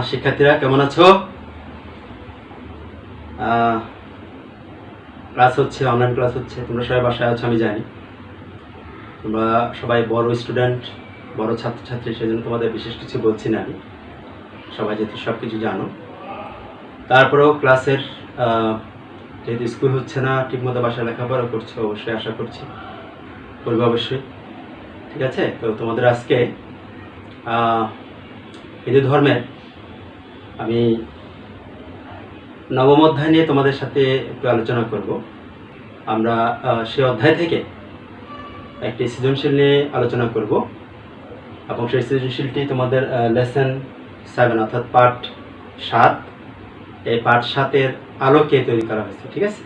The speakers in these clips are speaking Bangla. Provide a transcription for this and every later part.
শিক্ষার্থীরা কেমন আছো? ক্লাস হচ্ছে, অনলাইন ক্লাস হচ্ছে, তোমরা সবাই বাসায় আছো আমি জানি। তোমরা সবাই বড় স্টুডেন্ট, বড় ছাত্রছাত্রী, সেজন্য তোমাদের বিশেষ কিছু বলছি না আমি। সবাই যেহেতু সব কিছু জানো, তারপরেও ক্লাসের যেহেতু স্কুল হচ্ছে না, ঠিকমতো বাসায় লেখাপড়া করছো, অবশ্যই আশা করছি করবে অবশ্যই। ঠিক আছে? তো তোমাদের আজকে হিন্দু ধর্মের আমি নবম অধ্যায় নিয়ে তোমাদের সাথে একটু আলোচনা করব। আমরা সেই অধ্যায় থেকে একটি সৃজনশীল নিয়ে আলোচনা করব এবং সেই সৃজনশীলটি তোমাদের লেসন 7 অর্থাৎ পার্ট 7, এই পার্ট 7-এর আলোকে তৈরি করা হয়েছে। ঠিক আছে?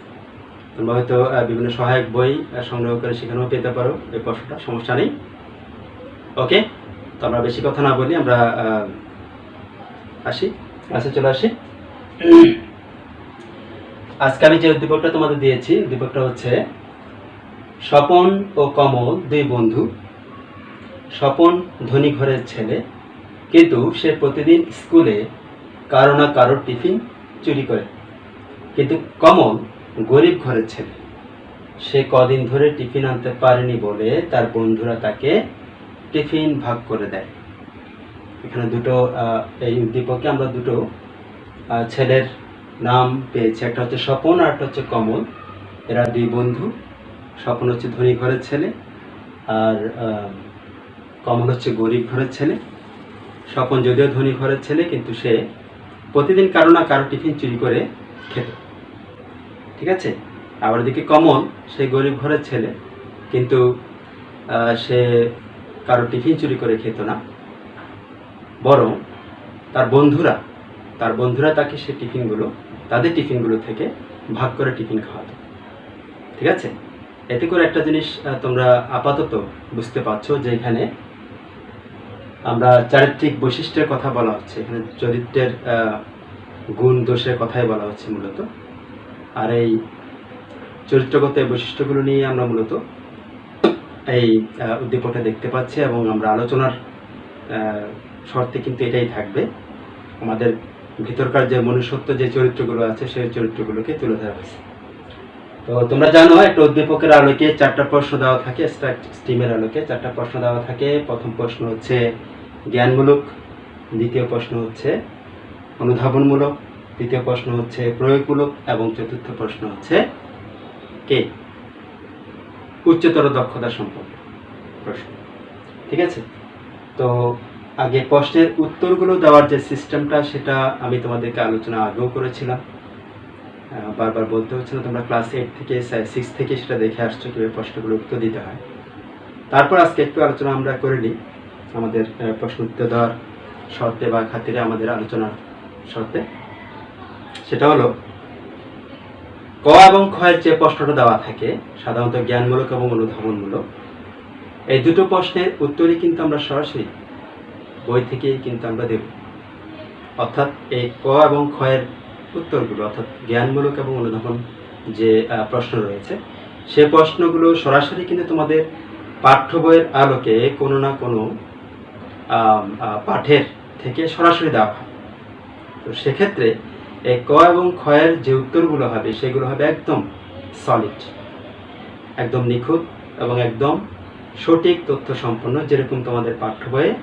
তোমরা হয়তো বিভিন্ন সহায়ক বই সংগ্রহ করে সেখানেও পেতে পারো এই প্রশ্নটা, সমস্যা নেই। ওকে, তো আমরা বেশি কথা না বলি, আমরা আসি ক্লাসে চলে আসি। আজকে আমি যে উদ্দীপকটা তোমাদের দিয়েছি, উদ্দীপকটা হচ্ছে স্বপন ও কমল দুই বন্ধু। স্বপন ধনী ঘরের ছেলে, কিন্তু সে প্রতিদিন স্কুলে কারো না কারোর টিফিন চুরি করে। কিন্তু কমল গরিব ঘরের ছেলে, সে কদিন ধরে টিফিন আনতে পারেনি বলে তার বন্ধুরা তাকে টিফিন ভাগ করে দেয়। এখানে দুটো এই উদ্দীপকে আমরা দুটো ছেলের নাম পেয়েছি, একটা হচ্ছে স্বপন আর একটা হচ্ছে কমল। এরা দুই বন্ধু। স্বপন হচ্ছে ধনী ঘরের ছেলে আর কমল হচ্ছে গরিব ঘরের ছেলে। স্বপন যদিও ধনী ঘরের ছেলে, কিন্তু সে প্রতিদিন কারো না কারো টিফিন চুরি করে খেত। ঠিক আছে? আবার এদিকে কমল, সে গরিব ঘরের ছেলে, কিন্তু সে কারো টিফিন চুরি করে খেত না, বরং তার বন্ধুরা তাকে সে তাদের টিফিনগুলো থেকে ভাগ করে টিফিন খাওয়াতো। ঠিক আছে? এতে করে একটা জিনিস তোমরা আপাতত বুঝতে পারছো যে এখানে আমরা চারিত্রিক বৈশিষ্ট্যের কথা বলা হচ্ছে, এখানে চরিত্রের গুণ দোষের কথাই বলা হচ্ছে মূলত। আর এই চরিত্রগত বৈশিষ্ট্যগুলো নিয়ে আমরা মূলত এই উদ্দীপকটা দেখতে পাচ্ছি এবং আমরা আলোচনার শর্তে কিন্তু এটাই থাকবে, আমাদের ভিতরকার যে মনুষ্যত্ব যে চরিত্রগুলো আছে সেই চরিত্রগুলোকে তুলে ধরা হয়েছে। তো তোমরা জানো একটা উদ্দীপকের আলোকে 4টা প্রশ্ন দেওয়া থাকে, স্টিমের আলোকে 4টা প্রশ্ন দেওয়া থাকে। প্রথম প্রশ্ন হচ্ছে জ্ঞানমূলক, দ্বিতীয় প্রশ্ন হচ্ছে অনুধাবনমূলক, তৃতীয় প্রশ্ন হচ্ছে প্রয়োগমূলক এবং চতুর্থ প্রশ্ন হচ্ছে উচ্চতর দক্ষতা সম্পর্কে প্রশ্ন। ঠিক আছে? তো আগে প্রশ্নের উত্তরগুলো দেওয়ার যে সিস্টেমটা, সেটা আমি তোমাদেরকে আলোচনা আগেও করেছিলাম, বারবার বলতে হচ্ছে না, তোমরা ক্লাস 6 থেকে সেটা দেখে আসছো কীভাবে প্রশ্নগুলো উত্তর দিতে হয়। তারপর আজকে একটু আলোচনা আমরা করে নিই আমাদের প্রশ্ন উত্তর দেওয়ার শর্তে বা খাতিরে, আমাদের আলোচনার শর্তে। সেটা হলো ক এবং ক্ষয়ের যে প্রশ্নটা দেওয়া থাকে, সাধারণত জ্ঞানমূলক এবং অনুধাবনমূলক, এই দুটো প্রশ্নের উত্তরই কিন্তু আমরা সরাসরি বই থেকেই কিন্তু আমরা দেব। অর্থাৎ এই ক এবং ক্ষয়ের উত্তরগুলো, অর্থাৎ জ্ঞানমূলক এবং অনুধাবন যে প্রশ্ন রয়েছে, সে প্রশ্নগুলো সরাসরি কিন্তু তোমাদের পাঠ্য বইয়ের আলোকে কোনো না কোনো পাঠের থেকে সরাসরি দেওয়া হয়। তো সেক্ষেত্রে এই ক এবং ক্ষয়ের যে উত্তরগুলো হবে সেগুলো হবে একদম সলিড, একদম নিখুঁত এবং একদম সঠিক তথ্য সম্পন্ন, যেরকম তোমাদের পাঠ্য বইয়ে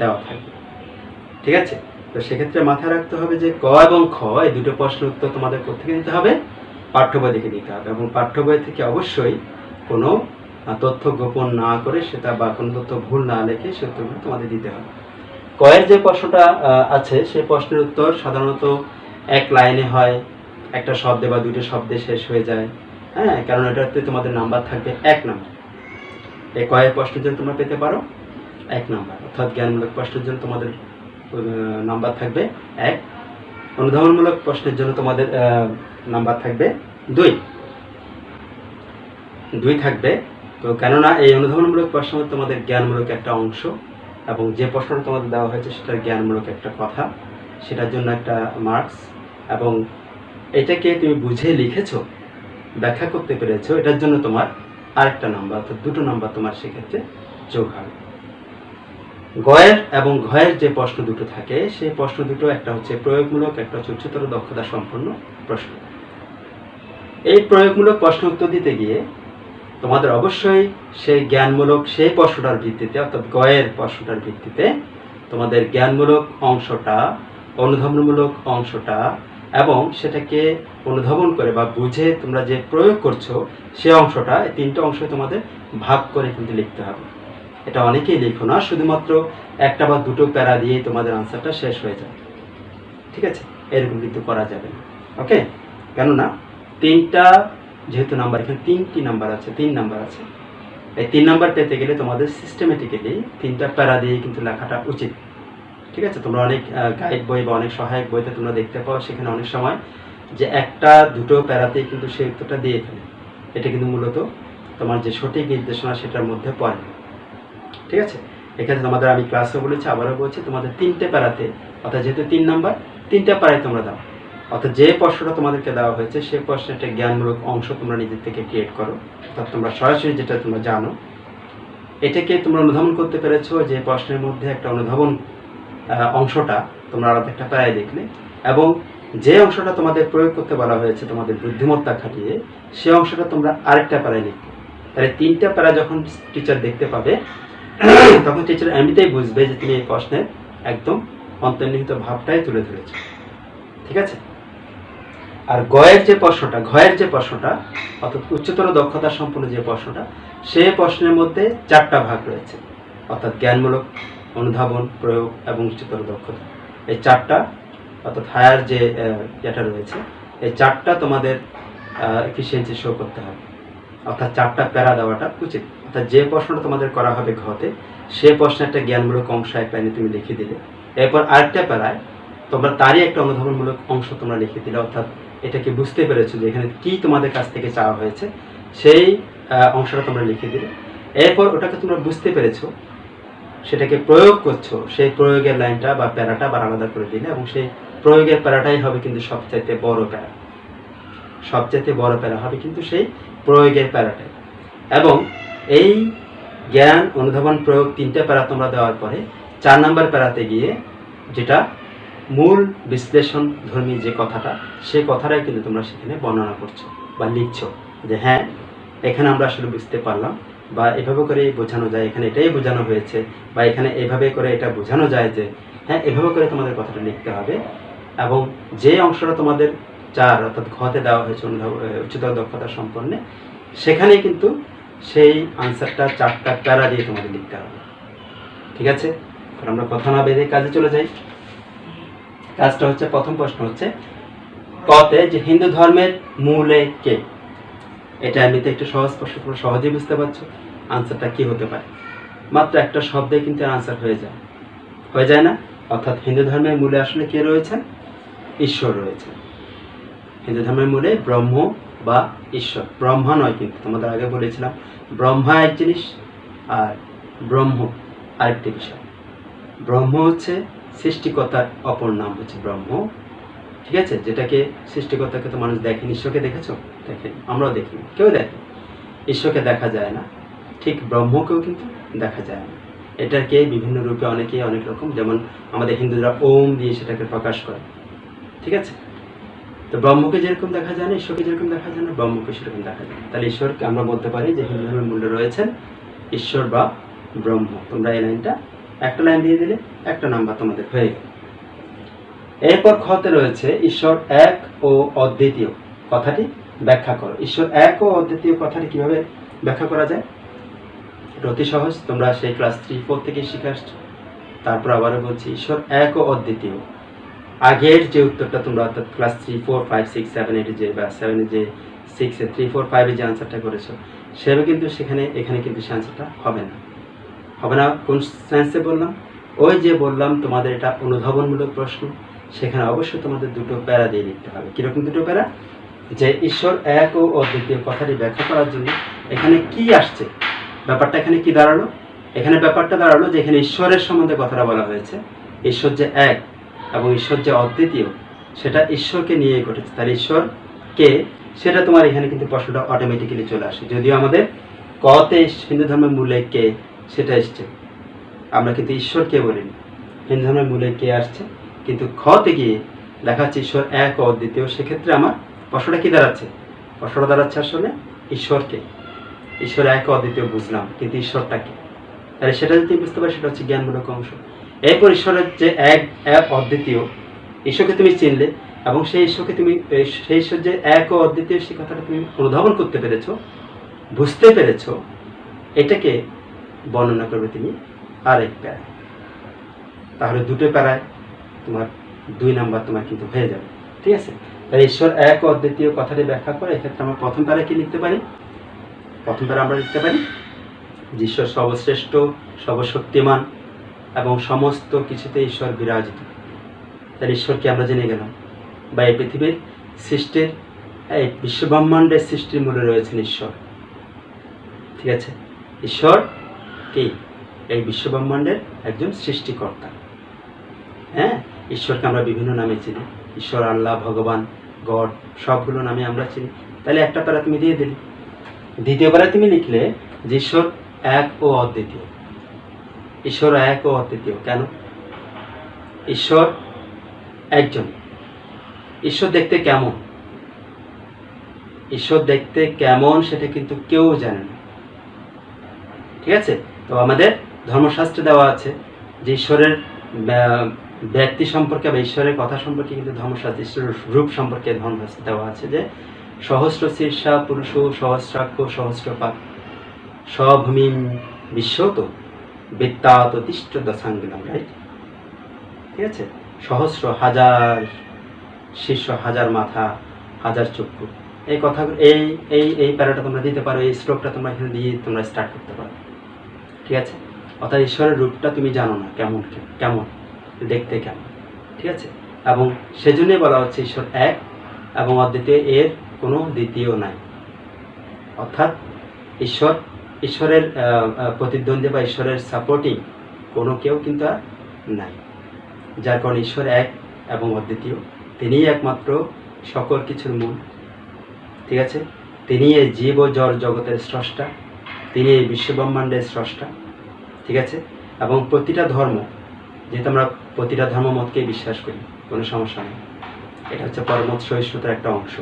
দেওয়া থাকবে। ঠিক আছে? তো সেক্ষেত্রে মাথায় রাখতে হবে যে ক এবং খ এই দুটো প্রশ্নের উত্তর তোমাদের কোথেকে দিতে হবে? পাঠ্য বই থেকে দিতে হবে, এবং পাঠ্য বই থেকে অবশ্যই কোনো তথ্য গোপন না করে সেটা বা কোনো তথ্য ভুল না লিখে সে উত্তরগুলো তোমাদের দিতে হবে। কয়ের যে প্রশ্নটা আছে সেই প্রশ্নের উত্তর সাধারণত এক লাইনে হয়, একটা শব্দে বা দুটো শব্দে শেষ হয়ে যায়। হ্যাঁ, কারণ এটাতে তোমাদের নাম্বার থাকবে 1 নাম্বার। এই কয়ের প্রশ্নের জন্য তোমরা পেতে পারো 1 নাম্বার, অর্থাৎ জ্ঞানমূলক প্রশ্নের জন্য তোমাদের নাম্বার থাকবে 1, অনুধাবনমূলক প্রশ্নের জন্য তোমাদের নাম্বার থাকবে 2 থাকবে। তো কেননা এই অনুধাবনমূলক প্রশ্ন তোমাদের জ্ঞানমূলক একটা অংশ, এবং যে প্রশ্নটা তোমাদের দেওয়া হয়েছে সেটার জ্ঞানমূলক একটা কথা, সেটার জন্য একটা মার্কস, এবং এটাকে তুমি বুঝে লিখেছো, ব্যাখ্যা করতে পেরেছো, এটার জন্য তোমার আরেকটা নাম্বার, অর্থাৎ 2 নাম্বার তোমার সেক্ষেত্রে যোগ হবে। গয়ের এবং ঘয়ের যে প্রশ্ন দুটো থাকে সেই প্রশ্ন দুটো একটা হচ্ছে প্রয়োগমূলক, একটা হচ্ছে উচ্চতর দক্ষতা সম্পন্ন প্রশ্ন। এই প্রয়োগমূলক প্রশ্ন উত্তর দিতে গিয়ে তোমাদের অবশ্যই সেই জ্ঞানমূলক সেই প্রশ্নটার ভিত্তিতে, অর্থাৎ গয়ের প্রশ্নটার ভিত্তিতে তোমাদের জ্ঞানমূলক অংশটা, অনুধাবনমূলক অংশটা এবং সেটাকে অনুধাবন করে বা বুঝে তোমরা যে প্রয়োগ করছো সে অংশটা, এই তিনটে অংশ তোমাদের ভাগ করে কিন্তু লিখতে হবে। এটা অনেকেই লিখো না, শুধুমাত্র একটা বা দুটো প্যারা দিয়েই তোমাদের আনসারটা শেষ হয়ে যাবে। ঠিক আছে, এরকম কিন্তু করা যাবে না। ওকে, কেননা তিনটা যেহেতু নাম্বার, এখানে তিনটি নাম্বার আছে, 3 নাম্বার আছে, এই 3 নাম্বার পেতে গেলে তোমাদের সিস্টেমেটিক্যালি তিনটা প্যারা দিয়ে কিন্তু লেখাটা উচিত। ঠিক আছে, তোমরা অনেক গাইড বই বা অনেক সহায়ক বইতে তোমরা দেখতে পাও, সেখানে অনেক সময় যে একটা দুটো প্যারাতেই কিন্তু সেই উত্তরটা দিয়ে ফেলে। এটা কিন্তু মূলত তোমার যে সঠিক নির্দেশনা সেটার মধ্যে পড়ে। ঠিক আছে, এখানে তোমাদের আমি ক্লাসে বলেছি, আবারও বলছি, তোমাদের 3টে প্যারাতে, অর্থাৎ যেহেতু 3 নাম্বার, 3টা প্যারায় তোমরা দাও। অর্থাৎ যে প্রশ্নটা তোমাদেরকে দেওয়া হয়েছে সেই প্রশ্নের একটা জ্ঞানমূলক অংশ তোমরা নিজের থেকে ক্রিয়েট করো, অর্থাৎ তোমরা সরাসরি যেটা তোমরা জানো এটাকে তোমরা অনুধাবন করতে পেরেছো, যে প্রশ্নের মধ্যে একটা অনুধাবন অংশটা তোমরা আলাদা একটা প্যারায় দেখলে, এবং যে অংশটা তোমাদের প্রয়োগ করতে বলা হয়েছে তোমাদের বুদ্ধিমত্তা খাটিয়ে সে অংশটা তোমরা আরেকটা প্যারায় লিখবে। তাহলে 3টা প্যারা যখন টিচার দেখতে পাবে তখন টিচার এমনিতেই বুঝবে যে তুমি এই প্রশ্নের একদম অন্তর্নিহিত ভাবটাই তুলে ধরেছো। ঠিক আছে, আর ঘয়ের যে প্রশ্নটা অর্থাৎ উচ্চতর দক্ষতা সম্পন্ন যে প্রশ্নটা, সেই প্রশ্নের মধ্যে 4টা ভাগ রয়েছে, অর্থাৎ জ্ঞানমূলক, অনুধাবন, প্রয়োগ এবং উচ্চতর দক্ষতা। এই 4টা অর্থাৎ হায়ার যে যেটা রয়েছে, এই 4টা তোমাদের এফিসিয়েন্সি শো করতে হবে, অর্থাৎ 4টা প্যারা দেওয়াটা উচিত। অর্থাৎ যে প্রশ্নটা তোমাদের করা হবে ঘতে, সে প্রশ্নের একটা জ্ঞানমূলক অংশ এক লাইনে তুমি লিখে দিলে, এরপর আরেকটা প্যারায় তোমরা তারই একটা অনুধাবনমূলক অংশ তোমরা লিখে দিলে, অর্থাৎ এটাকে বুঝতে পেরেছো যে এখানে কি তোমাদের কাছ থেকে চাওয়া হয়েছে সেই অংশটা তোমরা লিখে দিলে। এরপর ওটাকে তোমরা বুঝতে পেরেছো, সেটাকে প্রয়োগ করছো, সেই প্রয়োগের লাইনটা বা প্যারাটা আবার আলাদা করে দিলে, এবং সেই প্রয়োগের প্যারাটাই হবে কিন্তু সবচাইতে বড় প্যারা। সবচাইতে বড় প্যারা হবে কিন্তু সেই প্রয়োগের প্যারাটাই। এবং এই জ্ঞান, অনুধাবন, প্রয়োগ 3টে প্যারা তোমরা দেওয়ার পরে 4 নাম্বার প্যারাতে গিয়ে যেটা মূল বিশ্লেষণ ধর্মী যে কথাটা, সেই কথাটাই কিন্তু তোমরা সেখানে বর্ণনা করছো বা লিখছো, যে হ্যাঁ এখানে আমরা আসলে বুঝতে পারলাম, বা এভাবে করে বোঝানো যায়, এখানে এটাই বোঝানো হয়েছে, বা এখানে এভাবে করে এটা বোঝানো যায় যে হ্যাঁ এভাবে করে তোমাদের কথাটা লিখতে হবে। এবং যে অংশটা তোমাদের 4 অর্থাৎ ঘতে দেওয়া হয়েছে উচ্চতর দক্ষতা সম্পন্নে, সেখানে কিন্তু সেই আনসারটা 4টা প্যারা দিয়ে তোমাদের লিখতে হবে। ঠিক আছে, আমরা কথা না বেঁধে কাজে চলে যাই। কাজটা হচ্ছে, প্রথম প্রশ্ন হচ্ছে কতে যে হিন্দু ধর্মের মূলে কে। এটা এমনিতে একটু সহজ প্রশ্ন, তোমরা সহজেই বুঝতে পারছো আনসারটা কি হতে পারে। মাত্র একটা শব্দে কিন্তু আনসার হয়ে যায় না? অর্থাৎ হিন্দু ধর্মের মূলে আসলে কে রয়েছেন? ঈশ্বর রয়েছে। হিন্দু ধর্মের মূলে ব্রহ্ম বা ঈশ্বর, ব্রহ্মা নয় কিন্তু, তোমাদের আগে বলেছিলাম ব্রহ্মা এক জিনিস আর ব্রহ্ম আরেকটি বিষয়। ব্রহ্ম হচ্ছে সৃষ্টিকর্তার অপর নাম হচ্ছে ব্রহ্ম। ঠিক আছে, যেটাকে সৃষ্টিকর্তাকে তো মানুষ দেখেনি। ঈশ্বরকে দেখেছো? দেখেনি, আমরাও দেখিনি, কেউ দেখেনি। ঈশ্বরকে দেখা যায় না, ঠিক ব্রহ্মকেও কিন্তু দেখা যায় না। এটাকে বিভিন্ন রূপে অনেকেই অনেক রকম, যেমন আমাদের হিন্দুরা ওম দিয়ে সেটাকে প্রকাশ করে। ঠিক আছে, তো ব্রহ্মকে যেরকম দেখা যায় না, ঈশ্বরকে যেরকম দেখা যায় না, ব্রহ্মকে সেরকম দেখা যায়। তাহলে ঈশ্বরকে আমরা বলতে পারি যে হিন্দু ধর্মের মূল্যে রয়েছেন ঈশ্বর বা ব্রহ্ম। তোমরা এই লাইনটা একটা লাইন দিয়ে দিলে একটা নাম্বার তোমাদের হয়ে গেল। এরপর খতে রয়েছে ঈশ্বর এক ও অদ্বিতীয়, কথাটি ব্যাখ্যা করো। ঈশ্বর এক ও অদ্বিতীয় কথাটি কিভাবে ব্যাখ্যা করা যায়? এটা অতি সহজ, তোমরা সেই ক্লাস 3-4 থেকে শিখে আসছো। তারপর আবারও বলছি, ঈশ্বর এক ও অদ্বিতীয়। আগের যে উত্তরটা তোমরা অর্থাৎ ক্লাস 3, 4, 5, 6, 7, 8 যে বা 7 যে 6, 3, 4, 5 যে আনসারটা করেছো, সেভাবে কিন্তু এখানে কিন্তু সে আনসারটা হবে না। কোন সেন্সে বললাম? ওই যে বললাম তোমাদের এটা অনুধাবনমূলক প্রশ্ন, সেখানে অবশ্যই তোমাদের দুটো প্যারা দিয়ে লিখতে হবে। কিরকম দুটো প্যারা? যে ঈশ্বর এক ও অদ্বিতীয় কথাটি ব্যাখ্যা করার জন্য এখানে কি আসছে, ব্যাপারটা এখানে কি দাঁড়ালো? এখানে ব্যাপারটা দাঁড়ালো যে এখানে ঈশ্বরের সম্বন্ধে কথাটা বলা হয়েছে। ঈশ্বর যে এক এবং ঈশ্বর যে অদ্বিতীয়, সেটা ঈশ্বরকে নিয়ে ঘটেছে। তাহলে ঈশ্বর কে, সেটা তোমার এখানে কিন্তু প্রশ্নটা অটোমেটিক্যালি চলে আসে। যদিও আমাদের কতে হিন্দু ধর্মের মূলে কে সেটা এসছে, আমরা কিন্তু ঈশ্বরকে বলিনি। হিন্দু ধর্মের মূলে কে আসছে, কিন্তু তে গিয়ে দেখা যাচ্ছে ঈশ্বর এক ও অদ্বিতীয়। সেক্ষেত্রে আমার প্রশ্নটা কি দাঁড়াচ্ছে? প্রশ্নটা দাঁড়াচ্ছে আসলে ঈশ্বরকে। ঈশ্বর এক ও অদ্বিতীয় বুঝলাম, কিন্তু ঈশ্বরটাকে, তাহলে সেটা যদি বুঝতে পারি সেটা হচ্ছে জ্ঞানমূলক অংশ। এরপর ঈশ্বরের যে এক এক অদ্বিতীয়, ঈশ্বরকে তুমি চিনলে এবং সেই ঈশ্বরকে তুমি, সেই ঈশ্বর যে এক ও অদ্বিতীয়, সেই কথাটা তুমি অনুধাবন করতে পেরেছো, বুঝতে পেরেছো, এটাকে বর্ণনা করবে তুমি আরেক প্যারায়। তাহলে দুটো প্যারায় তোমার 2 নাম্বার তোমার কিন্তু হয়ে যাবে। ঠিক আছে? তাহলে ঈশ্বর এক ও অদ্বিতীয় কথাটি ব্যাখ্যা করে এক্ষেত্রে আমরা প্রথম প্যারায় কি লিখতে পারি? প্রথম প্যারা আমরা লিখতে পারি যে ঈশ্বর সর্বশ্রেষ্ঠ, সর্বশক্তিমান এবং সমস্ত কিছুতে ঈশ্বর বিরাজিত। তাহলে ঈশ্বরকে আমরা জেনে গেলাম, বা এই পৃথিবীর সৃষ্টির, এই বিশ্বব্রহ্মাণ্ডের সৃষ্টির মূলে রয়েছেন ঈশ্বর। ঠিক আছে? ঈশ্বর কি? এই বিশ্বব্রহ্মাণ্ডের একজন সৃষ্টিকর্তা। হ্যাঁ, ঈশ্বরকে আমরা বিভিন্ন নামে চিনি, ঈশ্বর, আল্লাহ, ভগবান, গড, সবগুলো নামে আমরা চিনি। তাহলে একটা প্যারা তুমি দিয়ে দিলে। দ্বিতীয় প্যারা তুমি লিখলে যে ঈশ্বর এক ও অদ্বিতীয়। ঈশ্বর এক ও অদ্বিতীয় কেন? ঈশ্বর একজন। ঈশ্বর দেখতে কেমন? ঈশ্বর দেখতে কেমন সেটা কিন্তু কেউ জানে না। ঠিক আছে? তো আমাদের ধর্মশাস্ত্রে দেওয়া আছে যে ঈশ্বরের ব্যক্তি সম্পর্কে বা ঈশ্বরের কথা সম্পর্কে কিন্তু ধর্মশাস্ত্র, ঈশ্বরের রূপ সম্পর্কে ধর্মশাস্ত্রে দেওয়া আছে যে সহস্র শীর্ষা পুরুষ সহস্রাক্ষ সহস্রপাক স্বভূমিম বিশ্বত বৃত্তাত তিষ্ঠ দশাঙ্গিলাম। রাইট? ঠিক আছে? সহস্র, হাজার শীর্ষ, হাজার মাথা, হাজার চক্ষু, এই কথাগুলো, এই এই এই প্যারাটা তোমরা দিতে পারো, এই শ্লোকটা তোমরা এখানে দিয়ে তোমরা স্টার্ট করতে পারো। ঠিক আছে? অর্থাৎ ঈশ্বরের রূপটা তুমি জানো না কেমন, কেমন দেখতে কেমন। ঠিক আছে? এবং সেজন্যই বলা হচ্ছে ঈশ্বর এক এবং অদ্বিতীয়, এর কোনো দ্বিতীয় নাই। অর্থাৎ ঈশ্বরের প্রতিদ্বন্দ্বী বা ঈশ্বরের সাপোর্টিং কোনো কেউ কিন্তু আর নাই। যার কারণে ঈশ্বর এক এবং অদ্বিতীয়, তিনিই একমাত্র সকল কিছুর মূল। ঠিক আছে? তিনি এই জীব ও জড় জগতের স্রষ্টা, তিনি এই বিশ্বব্রহ্মাণ্ডের স্রষ্টা। ঠিক আছে? এবং প্রতিটা ধর্ম, যেহেতু আমরা প্রতিটা ধর্মমতকেই বিশ্বাস করি, কোনো সমস্যা নেই, এটা হচ্ছে পরমত সহিষ্ণুতার একটা অংশ।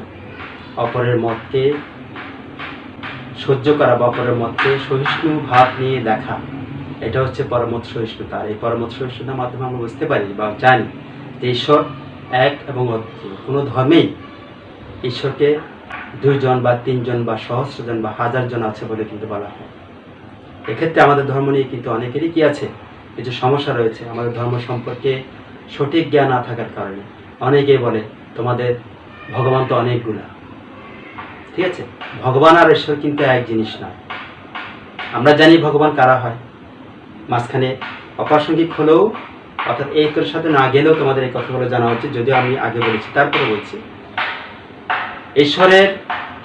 অপরের মতকে সহ্য করা বা অপরের মতকে সহিষ্ণু ভাব নিয়ে দেখা, এটা হচ্ছে পরমত সহিষ্ণুতা। আর এই পরমত সহিষ্ণুতার মাধ্যমে আমরা বুঝতে পারি বা জানি যে ঈশ্বর এক এবং অদ্বিতীয়। কোনো ধর্মেই ঈশ্বরকে 2 জন বা 3 জন বা সহস্র জন বা 1000 জন আছে বলে কিন্তু বলা হয়। এক্ষেত্রে আমাদের ধর্ম নিয়ে কিন্তু অনেকেরই কি আছে, কিছু সমস্যা রয়েছে। আমাদের ধর্ম সম্পর্কে সঠিক জ্ঞান না থাকার কারণে অনেকেই বলে তোমাদের ভগবান তো অনেকগুলা। ঠিক আছে? ভগবান আর ঈশ্বর কিন্তু এক জিনিস না। আমরা জানি ভগবান কারা হয়, মাঝখানে অপ্রাসঙ্গিক হলেও, অর্থাৎ এই তোর সাথে না গেলেও তোমাদের এই কথাগুলো জানা উচিত, যদিও আমি আগে বলেছি, তারপরে বলছি।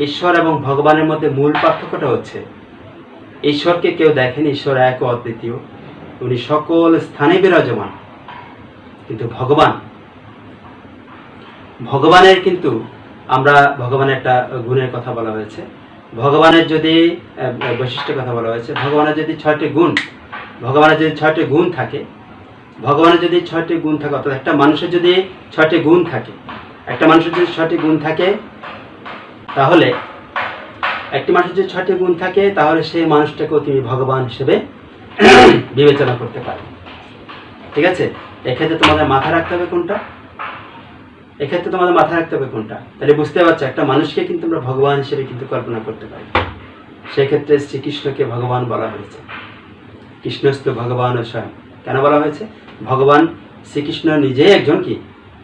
ঈশ্বর এবং ভগবানের মধ্যে মূল পার্থক্যটা হচ্ছে ঈশ্বরকে কেউ দেখেন, ঈশ্বর এক ও অদ্বিতীয়, উনি সকল স্থানে বিরাজমান। কিন্তু ভগবানের কিন্তু আমরা ভগবানের একটা গুণের কথা বলা হয়েছে, ভগবানের যদি বৈশিষ্ট্যের কথা বলা হয়েছে, ভগবানের যদি 6টি গুণ, ভগবানের যদি 6টি গুণ থাকে, ভগবানের যদি 6টি গুণ থাকে, অর্থাৎ একটা মানুষের যদি 6টি গুণ থাকে, একটা মানুষের যদি 6টি গুণ থাকে, তাহলে একটি মানুষের যদি 6টি গুণ থাকে, তাহলে সেই মানুষটাকেও তুমি ভগবান হিসেবে বিবেচনা করতে পারো। ঠিক আছে? এক্ষেত্রে তোমাদের মাথায় রাখতে হবে কোনটা? এক্ষেত্রে তোমাদের মাথায় রাখতে হবে কোনটা? তাহলে বুঝতে পারছো, একটা মানুষকে কিন্তু আমরা ভগবান হিসেবে কিন্তু কল্পনা করতে পারি। সেক্ষেত্রে শ্রীকৃষ্ণকে ভগবান বলা হয়েছে। কৃষ্ণস্থ ভগবান স্বয়ং। কেন বলা হয়েছে? ভগবান শ্রীকৃষ্ণ নিজেই একজন কি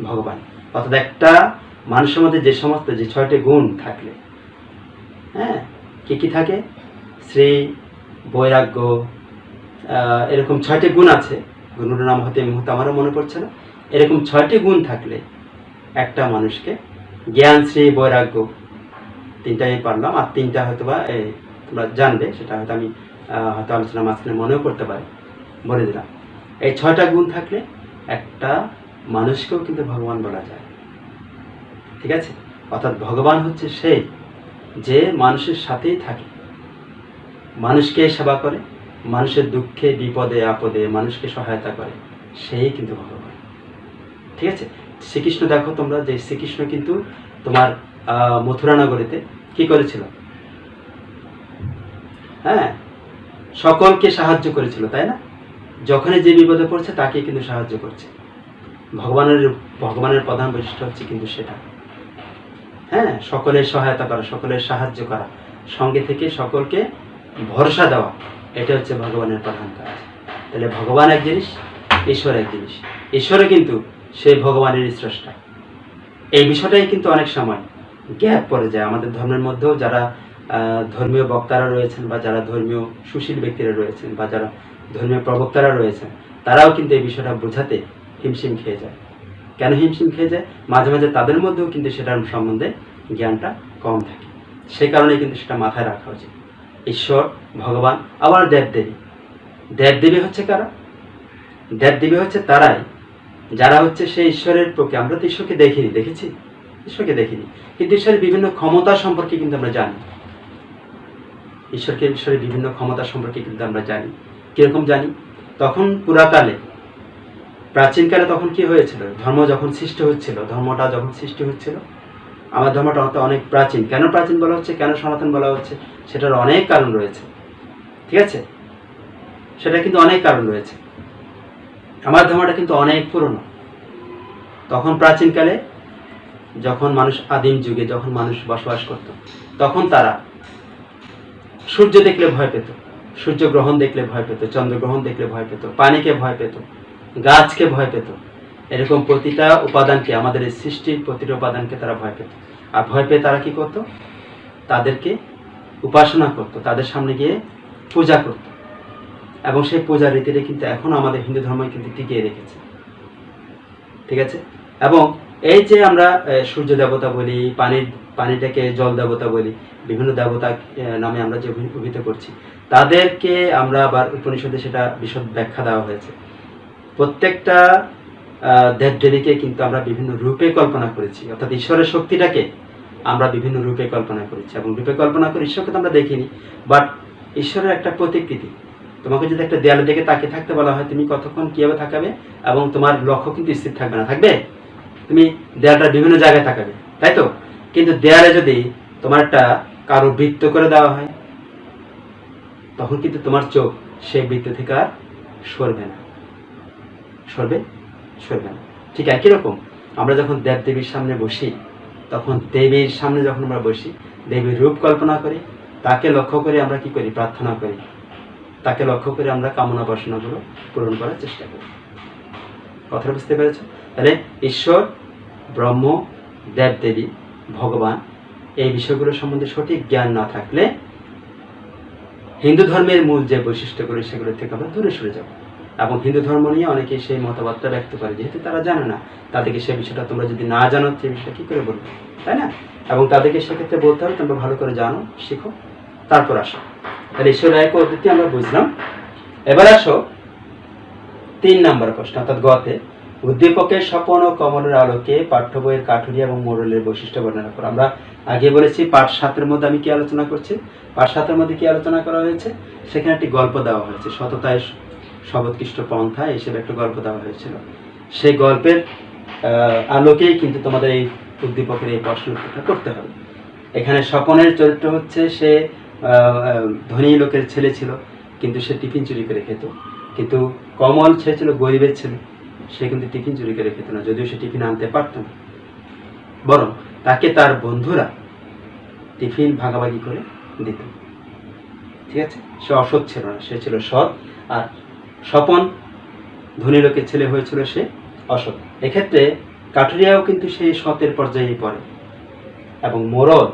ভগবান। অর্থাৎ একটা মানুষের মধ্যে যে সমস্ত, যে 6টি গুণ থাকলে, হ্যাঁ, কি থাকে? শ্রী, বৈরাগ্য, এরকম 6টি গুণ আছে। গুণগুলোর নাম হতে এই মুহূর্তে আমারও মনে পড়ছে না। এরকম 6টি গুণ থাকলে একটা মানুষকে, জ্ঞান, শ্রী, বৈরাগ্য, 3টাই পারলাম, আর 3টা হয়তো বা তোমরা জানবে, সেটা হয়তো আমি হয়তো আলোচনার মাঝখানে মনেও করতে পারি, বলে দিলাম। এই 6টা গুণ থাকলে একটা মানুষকেও কিন্তু ভগবান বলা যায়। ঠিক আছে? অর্থাৎ ভগবান হচ্ছে সেই যে মানুষের সাথেই থাকে, মানুষকে সেবা করে, মানুষের দুঃখে বিপদে আপদে মানুষকে সহায়তা করে, সেই কিন্তু ভগবান। ঠিক আছে, শ্রীকৃষ্ণ দেখো তোমরা, যে শ্রীকৃষ্ণ কিন্তু তোমার মথুরা নগরীতে কি করেছিল? হ্যাঁ, সকলকে সাহায্য করেছিল, তাই না? যখনই যে বিপদে পড়ছে তাকে কিন্তু সাহায্য করছে। ভগবানের প্রধান বৈশিষ্ট্য হচ্ছে কিন্তু সেটা। হ্যাঁ, সকলের সহায়তা করা, সকলের সাহায্য করা, সঙ্গে থেকে সকলকে ভরসা দেওয়া, এটা হচ্ছে ভগবানের প্রধান কাজ। তাহলে ভগবান এক জিনিস, ঈশ্বর এক জিনিস। ঈশ্বরে কিন্তু সেই ভগবানের স্রষ্টা। এই বিষয়টাই কিন্তু অনেক সময় গ্যাপ পড়ে যায় আমাদের ধর্মের মধ্যেও। যারা ধর্মীয় বক্তারা রয়েছেন, বা যারা ধর্মীয় সুশীল ব্যক্তিরা রয়েছেন, বা যারা ধর্মীয় প্রবক্তারা রয়েছেন, তারাও কিন্তু এই বিষয়টা বোঝাতে হিমশিম খেয়ে যায়। কেন হিমশিম খেয়ে যায়? মাঝে মাঝে তাদের মধ্যেও কিন্তু সেটার সম্বন্ধে জ্ঞানটা কম থাকে। সেই কারণে কিন্তু সেটা মাথায় রাখা উচিত। ঈশ্বর, ভগবান, আবার দেবদেবী। দেবদেবী হচ্ছে কারা? দেবদেবী হচ্ছে তারাই যারা হচ্ছে সেই ঈশ্বরের প্রতি, আমরা তো ঈশ্বরকে দেখিনি, দেখেছি? ঈশ্বরকে দেখিনি, কিন্তু ঈশ্বরের বিভিন্ন ক্ষমতা সম্পর্কে কিন্তু আমরা জানি। ঈশ্বরের বিভিন্ন ক্ষমতা সম্পর্কে কিন্তু আমরা জানি। কিরকম জানি? তখন পুরাকালে, প্রাচীনকালে তখন কি হয়েছিল? ধর্ম যখন সৃষ্টি হচ্ছিল, ধর্মটা যখন সৃষ্টি হচ্ছিল, আমার ধর্মটা অনেক প্রাচীন। কেন প্রাচীন বলা হচ্ছে, কেন সনাতন বলা হচ্ছে, সেটার অনেক কারণ রয়েছে। ঠিক আছে, সেটা কিন্তু অনেক কারণ রয়েছে। আমার ধর্মটা কিন্তু অনেক পুরনো। তখন প্রাচীনকালে যখন মানুষ, আদিম যুগে যখন মানুষ বসবাস করত, তখন তারা সূর্য দেখলে ভয় পেত, সূর্যগ্রহণ দেখলে ভয় পেত, চন্দ্রগ্রহণ দেখলে ভয় পেত, পানিকে ভয় পেত, গাছকে ভয় পেত। এরকম প্রতিটা উপাদানকে, আমাদের এই সৃষ্টির প্রতিটা উপাদানকে তারা ভয় পেত। আর ভয় পেয়ে তারা কি করত? তাদেরকে উপাসনা করত, তাদের সামনে গিয়ে পূজা করত। এবং সেই পূজার রীতিটা কিন্তু এখন আমাদের হিন্দু ধর্ম কিন্তু টিকিয়ে রেখেছে। ঠিক আছে, এবং এই যে আমরা সূর্য দেবতা বলি, পানিটাকে জল দেবতা বলি, বিভিন্ন দেবতা নামে আমরা যে অভিহিত করছি, তাদেরকে আমরা আবার উপনিষদে সেটা বিশদ ব্যাখ্যা দেওয়া হয়েছে। প্রত্যেকটা দেবদেবীকে কিন্তু আমরা বিভিন্ন রূপে কল্পনা করেছি, অর্থাৎ ঈশ্বরের শক্তিটাকে আমরা বিভিন্ন রূপে কল্পনা করেছি। এবং রূপে কল্পনা করে ঈশ্বরকে তো আমরা দেখিনি, বাট ঈশ্বরের একটা প্রতিকৃতি। তোমাকে যদি একটা দেয়ালে দেখে তাকিয়ে থাকতে বলা হয়, তুমি কতক্ষণ কিভাবে থাকবে, এবং তোমার লক্ষ্য কিন্তু স্থির থাকবে না, থাকবে তুমি দেয়ালটার বিভিন্ন জায়গায় তাকাবে, তাই তো? কিন্তু দেয়ালে যদি তোমার একটা কারো বৃত্ত করে দেওয়া হয়, তখন কিন্তু তোমার চোখ সেই বৃত্ত থেকে আর সরবে না, সরবে না। ঠিক একই রকম আমরা যখন দেবদেবীর সামনে বসি, তখন দেবীর সামনে যখন আমরা বসি, দেবীর রূপ কল্পনা করি, তাকে লক্ষ্য করে আমরা কি করি? প্রার্থনা করি। তাকে লক্ষ্য করে আমরা কামনা বাসনাগুলো পূরণ করার চেষ্টা করি। কথাটা বুঝতে পেরেছ? তাহলে ঈশ্বর, ব্রহ্ম, দেবদেবী, ভগবান, এই বিষয়গুলো সম্বন্ধে সঠিক জ্ঞান না থাকলে হিন্দু ধর্মের মূল যে বৈশিষ্ট্যগুলো, সেগুলো থেকে আমরা দূরে সরে যাব। এবং হিন্দু ধর্ম নিয়ে অনেকেই সেই মতবাদটা ব্যক্ত করে, যেহেতু তারা জানে না। তাদেরকে সেই বিষয়টা তোমরা যদি না জানো, সেই বিষয়টা কী করে বলবে, তাই না? এবং তাদেরকে সেক্ষেত্রে বলতে হবে, তোমরা ভালো করে জানো, শিখো, তারপর আসো। তাহলে ঈশ্বরের এক পদ্ধতি আমরা বুঝলাম। এবার আসো 3 নম্বর প্রশ্ন, অর্থাৎ গতে, উদ্দীপকের স্বপন ও কমলের আলোকে পাঠ্য বইয়ের কাঠুরিয়া এবং মোড়লের বৈশিষ্ট্য বর্ণনা করো। আমরা আগে বলেছি পাঠ 7-এর মধ্যে আমি কি আলোচনা করছি, পাঠ 7-এর মধ্যে কি আলোচনা করা হয়েছে? সেখানে একটি গল্প দেওয়া হয়েছে, সততায় সর্বোৎকৃষ্ট পন্থা হিসেবে একটা গল্প দেওয়া হয়েছিল। সেই গল্পের আলোকেই কিন্তু তোমাদের এই উদ্দীপকের এই প্রশ্ন উত্তরটা করতে হবে। এখানে স্বপনের চরিত্র হচ্ছে, সে ধনী লোকের ছেলে ছিল, কিন্তু সে টিফিন চুরি করে খেত। কিন্তু কমল সে ছিল গরিবের ছেলে, সে কিন্তু টিফিন চুরি করে খেত না, যদিও সে টিফিন আনতে পারত না, বরং তাকে তার বন্ধুরা টিফিন ভাগাভাগি করে দিত। ঠিক আছে, সে অসৎ ছিল না, সে ছিল সৎ। আর স্বপন ধনী লোকের ছেলে হয়েছিল, সে অসৎ। এক্ষেত্রে কাঠুরিয়াও কিন্তু সেই সতের পর্যায়ে পড়ে। এবং মোড়ল,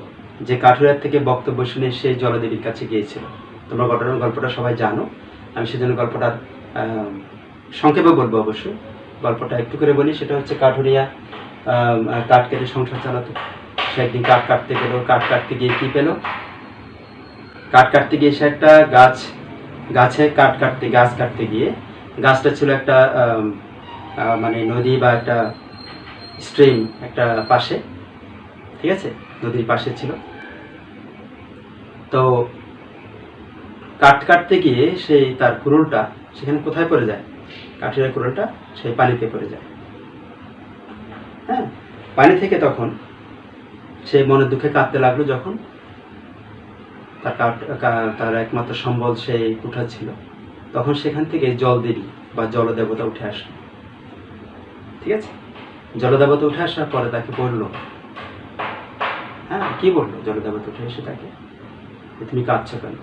যে কাঠুরিয়ার থেকে বক্তব্য শুনে সেই জলদেবীর কাছে গিয়েছিল। তোমরা গল্পটা সবাই জানো, আমি সেজন্য গল্পটা সংক্ষেপে বলবো। অবশ্যই গল্পটা একটু করে বলি। সেটা হচ্ছে, কাঠুরিয়া কাঠ কেটে সংসার চালাতো। সে একদিন কাঠ কাটতে গেল, কাঠ কাটতে গিয়ে কি পেল? কাঠ কাটতে গিয়ে সে একটা গাছ কাটতে গিয়ে, গাছটা ছিল একটা মানে নদী বা একটা স্ট্রিম, একটা পাশে, ঠিক আছে, নদীর পাশে ছিল। তো কাটতে গিয়ে সেই তার কুড়ুলটা সেখানে কোথায় পড়ে যায়, কাঠের কুড়ুলটা সেই পানিতে পড়ে যায়। হ্যাঁ, পানি থেকে তখন সেই মনের দুঃখে কাঁদতে লাগলো। যখন তার একমাত্র সম্বল সেই কুঠা ছিল, তখন সেখান থেকে জলদেবী বা জলদেবতা উঠে আসলো। ঠিক আছে, জলদেবতা উঠে আসার পরে তাকে বললো, হ্যাঁ কি বললো জলদেবতা উঠে এসে তাকে, তুমি কাঁদছো কেন?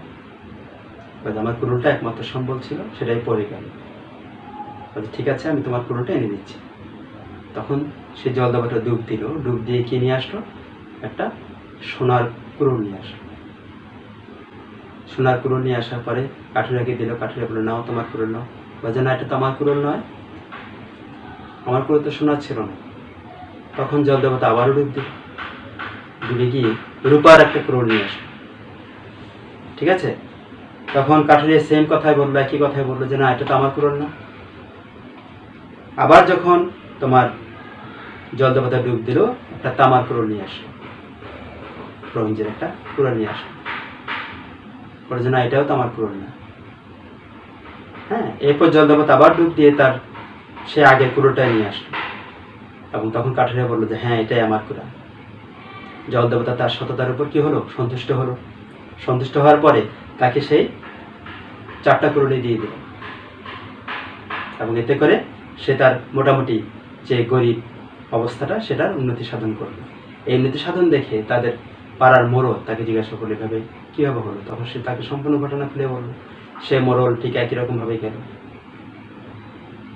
আমার কুড়ুলটা একমাত্র সম্বল ছিল, সেটাই পড়ে গেল। ঠিক আছে, আমি তোমার কুড়ুলটা এনে দিচ্ছি। তখন সে জলদেবতা ডুব দিল, ডুব দিয়ে কি নিয়ে আসলো, একটা সোনার কুড়ুল নিয়ে আসলো। সোনার কুড়ুল নিয়ে আসার পরে কাঠুরিয়াকে দিল। কাঠুরিয়া বললো, নাও তোমার কুড়ুল নাও। বলছে, না, এটা তো আমার কুড়ুল নয়, আমার কুড়ুল তো সোনার ছিল না। তখন জলদেবতা আবারও ডুব দিল, ডুবে গিয়ে রূপার একটা কুড়ুল নিয়ে আসলো। ঠিক আছে, তখন কাঠুরিয়া সেম কথাই বললো, একই কথাই বললো যে না, এটা তো আমার কুড়ুল না। আবার যখন তোমার জলদেবতা ডুব দিল, একটা তামার কুড়ুল নিয়ে আসলো, ব্রোঞ্জের একটা কুড়ুল নিয়ে আসলো। বলে যে না, এটাও তো আমার কুড়ুল না। হ্যাঁ, এরপর জলদেবতা আবার ডুব দিয়ে তার সে আগের কুড়ুলটাই নিয়ে আসলো, এবং তখন কাঠুরিয়া বললো যে হ্যাঁ, এটাই আমার কুড়ুল। জলদেবতা তার সততার উপর কি হলো, সন্তুষ্ট হলো। সন্তুষ্ট হওয়ার পরে তাকে সেই 4টা কুড়ুলই দিয়ে দিল, এবং এতে করে সে তার মোটামুটি যে গরিব অবস্থাটা সেটার উন্নতি সাধন করলো। এই উন্নতি সাধন দেখে তাদের পাড়ার মোড়ল তাকে জিজ্ঞাসা করলে, এভাবে কীভাবে হলো? তখন সে তাকে সম্পূর্ণ ঘটনা খুলে বললো। সে মোড়ল ঠিক একই রকমভাবেই গেল,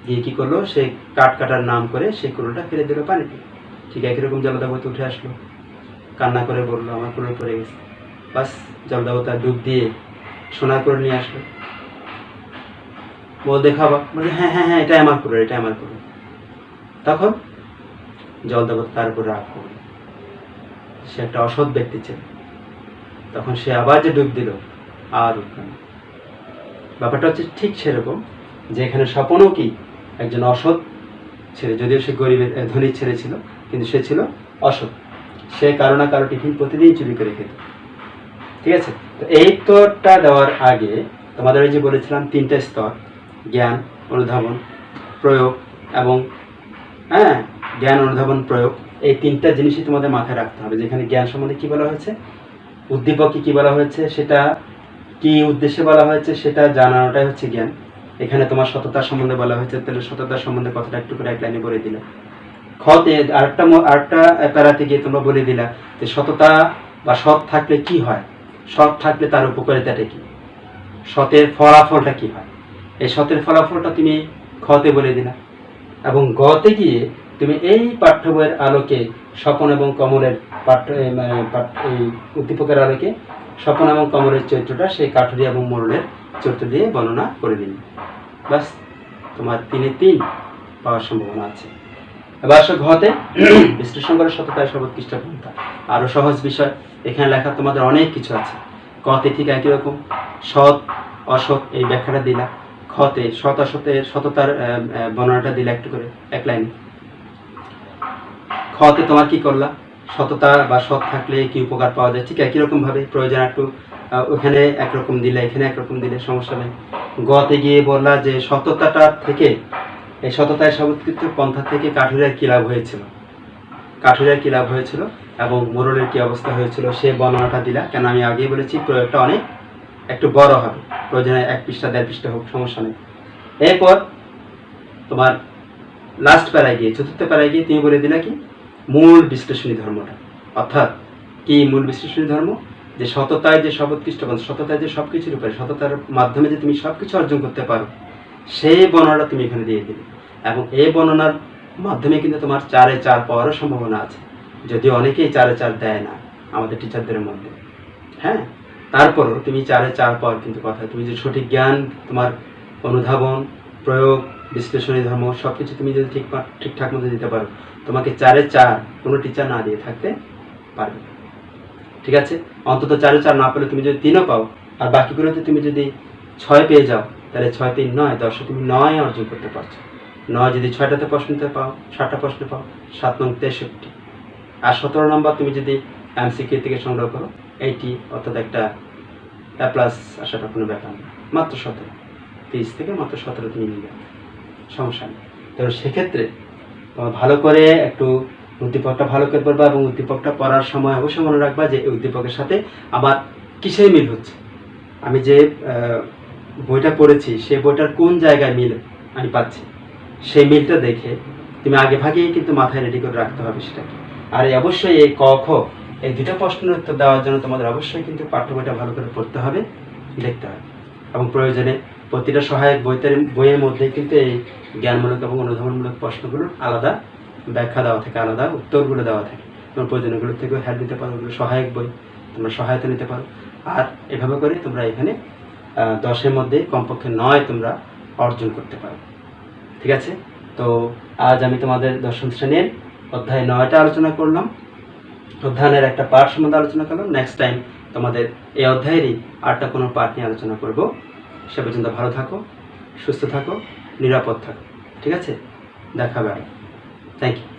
গিয়ে কী করলো, সে কাটার নাম করে সেই কুড়ুলটা ফেলে দিল পানিতে। ঠিক একই রকম জলদেবতা উঠে আসলো, কান্না করে বললো, আমার কুড়ুল পড়ে গেছে। বাস, জলদেবতা ডুব দিয়ে সোনার কুড়ুল নিয়ে আসলো। বল দেখাবা, বলে হ্যাঁ হ্যাঁ হ্যাঁ, এটাই আমার কুড়ুল, এটাই আমার কুড়ুল। তখন জলদেবতা তার উপর রাগ করল, সে একটা অসৎ ব্যক্তি ছিল। তখন সে আবার যে ডুব দিল, আর উঠল না। ব্যাপারটা হচ্ছে ঠিক সেরকম, যে এখানে স্বপনও কি একজন অসৎ ছেলে, যদিও সে গরিবের ধনীর ছেলে ছিল, কিন্তু সে ছিল অসৎ। সে কারো না কারো টিফিন প্রতিদিন চুরি করে খেত। ঠিক আছে, তো এই স্তরটা দেওয়ার আগে তোমাদের ওই যে বলেছিলাম 3টে স্তর, জ্ঞান, অনুধাবন, প্রয়োগ এবং জ্ঞান, অনুধাবন, প্রয়োগ। এই 3টা জিনিসই তোমাদের মাথায় রাখতে হবে। যেখানে জ্ঞান সম্বন্ধে কি বলা হয়েছে, উদ্দীপককে কি বলা হয়েছে, সেটা কি উদ্দেশ্যে বলা হয়েছে সেটা জানানোটাই হচ্ছে জ্ঞান। এখানে তোমার সততার সম্বন্ধে বলা হয়েছে, তাহলে সততার সম্বন্ধে কথাটা একটু করে এক লাইনে বলে দিলে। খতে আরেকটা প্যারাতে গিয়ে তোমরা বলে দিলা যে সততা বা সৎ থাকলে কি হয়, সৎ থাকলে তার উপকারিতাটা কি, সতের ফলাফলটা কি হয়। এই সতের ফলাফলটা তুমি খতে বলে দিলা, এবং গতে গিয়ে তুমি এই পাঠ্য বইয়ের আলোকে স্বপন এবং কমলের এই উদ্দীপকের আলোকে স্বপন এবং কমলের চরিত্রটা সেই কাঠুরিয়া এবং মোড়লের চরিত্র দিয়ে বর্ণনা করে দিন। বাস, তোমার 3-3 পাওয়ার সম্ভাবনা আছে। এবার আসো ঘতে, বিশ্লেষণ করে সততায় সর্বোৎকৃষ্ট পন্থা। আরো সহজ বিষয়, এখানে লেখা তোমাদের অনেক কিছু আছে। কতে ঠিক একই রকম, সৎ অসৎ এই ব্যাখ্যাটা দিলা। খতে সৎ অসতের সততার বর্ণনাটা দিলা একটু করে এক লাইনে। খতে তোমার কি করলা, সততা বা সৎ থাকলে কি উপকার পাওয়া যায়, ঠিক একই রকম ভাবে প্রয়োজন একটু ওখানে একরকম দিলে, এখানে একরকম দিলে সমস্যা নেই। গতে গিয়ে বললা যে সততাটা থেকে, এই সততায় সর্বোৎকৃষ্ট পন্থা থেকে কাঠুরিয়ার কি লাভ হয়েছিল, কাঠুরিয়ার কি লাভ হয়েছিল এবং মোড়লের কি অবস্থা হয়েছিল সে বর্ণনাটা দিলা। কেন আমি আগেই বলেছি প্রয়োগটা অনেক একটু বড় হবে, প্রয়োজনে 1 পৃষ্ঠা 1.5 পৃষ্ঠা হোক, সমস্যা নেই। এরপর তোমার লাস্ট প্যারায় গিয়ে, চতুর্থ প্যারায় গিয়ে তুমি বলে দিলা কি মূল বিশ্লেষণী ধর্মটা, অর্থাৎ কি মূল বিশ্লেষণী ধর্ম, যে সততায় যে সর্বোৎকৃষ্ট পন্থা, সততায় যে সবকিছুর উপরে, সততার মাধ্যমে যে তুমি সবকিছু অর্জন করতে পারো, সেই বর্ণনাটা তুমি এখানে দিয়ে দিলে। এবং এই বর্ণনার মাধ্যমে কিন্তু তোমার 4-এ 4 পাওয়ারও সম্ভাবনা আছে, যদিও অনেকেই 4-এ 4 দেয় না আমাদের টিচারদের মধ্যে। হ্যাঁ, তারপরও তুমি 4-এ 4 পাওয়ার কিন্তু কথা, তুমি যে সঠিক জ্ঞান, তোমার অনুধাবন, প্রয়োগ, বিশ্লেষণী ধর্ম সবকিছু তুমি যদি ঠিকঠাক মতো দিতে পারো, তোমাকে 4-এ 4 কোনো টিচার না দিয়ে থাকতে পারবে। ঠিক আছে, অন্তত 4-এ 4 না পেলে তুমি যদি 3ও পাও, আর বাকিগুলোতে তুমি যদি 6 পেয়ে যাও, তাহলে 6-3 9, 10 তুমি 9 অর্জন করতে পারছো। 9 যদি 6টাতে প্রশ্নতে পাও, 7টা প্রশ্ন পাও, 7 9 63, আর 17 নম্বর তুমি যদি এমসিকিউ থেকে সংগ্রহ করো 80, অর্থাৎ একটা প্লাস আসাটা কোনো ব্যাপার না, মাত্র 17, 30 থেকে মাত্র 17 তুমি নিবে, সমস্যা নেই। তো সেক্ষেত্রে তোমার ভালো করে একটু উদ্দীপকটা ভালো করে পড়বা, এবং উদ্দীপকটা পড়ার সময় অবশ্যই মনে রাখবা যে এই উদ্দীপকের সাথে আমার কিসের মিল হচ্ছে, আমি যে বইটা পড়েছি সেই বইটার কোন জায়গায় মিল আমি পাচ্ছি, সেই মিলটা দেখে তুমি আগে ভাগেই কিন্তু মাথায় রেডি করে রাখতে হবে সেটাকে। আর অবশ্যই এই ক খ এই দুটো প্রশ্নের উত্তর দেওয়ার জন্য তোমাদের অবশ্যই কিন্তু পাঠ্য বইটা ভালো করে পড়তে হবে, দেখতে হবে, এবং প্রয়োজনে প্রতিটা সহায়ক বইয়ের মধ্যে কিন্তু এই জ্ঞানমূলক এবং অনুধাবনমূলক প্রশ্নগুলোর আলাদা ব্যাখ্যা দেওয়া থাকে, আলাদা উত্তরগুলো দেওয়া থাকে। তোমার প্রয়োজনগুলো থেকেও হেল্প দিতে পারো, ওগুলো সহায়ক বই, তোমরা সহায়তা নিতে পারো। আর এভাবে করে তোমরা এখানে 10-এর মধ্যে কমপক্ষে 9 তোমরা অর্জন করতে পারো। ঠিক আছে? তো আজ আমি তোমাদের দশম শ্রেণীর অধ্যায় 9টা আলোচনা করলাম, অধ্যয়নের একটা পাঠ সম্বন্ধে আলোচনা করলাম। নেক্সট টাইম তোমাদের এই অধ্যায়েরই আরটা কোনো পাঠ নিয়ে আলোচনা করব। সে পর্যন্ত ভালো থাকো, সুস্থ থাকো, নিরাপদ থাকো। ঠিক আছে? দেখা হবে। Thank you.